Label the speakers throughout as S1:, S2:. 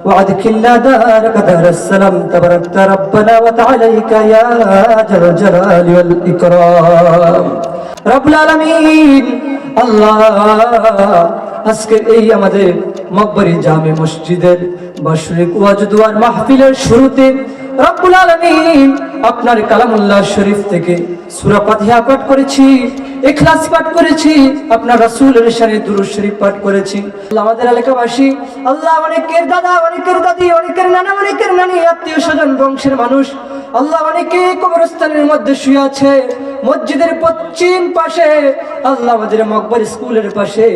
S1: وأدخلنا دارك دار السلام تبارك ربنا وتعاليك يا ذا الجلال والإكرام رب العالمين আল্লাহ আজকে এই আমাদের মকবরী জামে মসজিদের বার্ষিক ওয়াজ দুয়ার মাহফিলের শুরুতে রব্বুল আলামিন আপনার কালামুল্লাহ শরীফ থেকে সূরা ফাতিহা পাঠ করেছি, ইখলাস পাঠ করেছি, আপনার রাসূলের শানে দুরূদ শরীফ পাঠ করেছি। আল্লাহ আমাদের এলাকাবাসী, আল্লাহ অনেকের দাদা, অনেকের দাদি, অনেকের নানা, অনেকের নানি, আত্মীয় স্বজন বংশের মানুষ আল্লাহ অনেকে কবরস্থানের মধ্যে শুয়ে আছে, মসজিদের পশ্চিম পাশে আল্লাহ আমাদের মকবর স্কুলের পাশে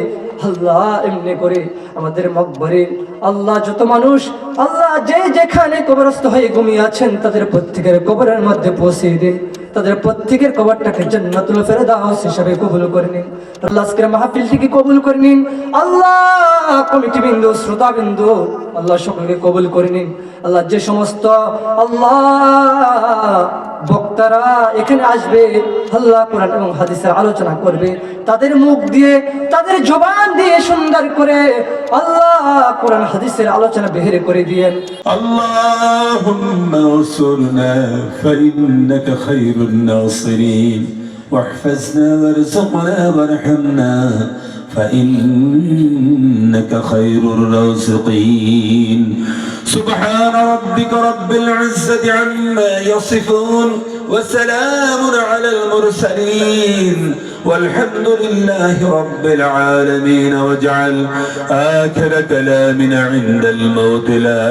S1: আল্লাহ এমনি করে আমাদের মকবরে আল্লাহ যত মানুষ আল্লাহ যে যেখানে কবরস্থ হয়ে ঘুমিয়ে আছেন তাদের প্রত্যেকের কবরের মধ্যে পৌঁছে দিন, তাদের প্রত্যেকের কবরটাকে জান্নাতুল ফেরদাউস হিসেবে কবুল করে নিন। আল্লাহ আজকের মাহফিলটিকে কবুল করে নিন। আল্লাহ কমিটি বিন্দু, শ্রোতা বিন্দু আল্লাহ সকলকে কবুল করে নিন। আল্লাহ যে সমস্ত আল্লাহ বক্তারা এখানে আসবে আল্লাহ কোরআন এবং হাদিসের আলোচনা করবে, তাদের মুখ দিয়ে তাদের জবান দিয়ে সুন্দর করে আল্লাহ কোরআন হাদিসের আলোচনা বের করে দিয়েন।
S2: আল্লাহুম্মা উসুরনা ফাইন্নাকা খায়রুন নাসিরিন واحفظنا وارزقنا وارحمنا فإنك خير الرازقين سبحان ربك رب العزة عما يصفون وسلام على المرسلين والحمد لله رب العالمين واجعل آخر كلامنا عند الموت لا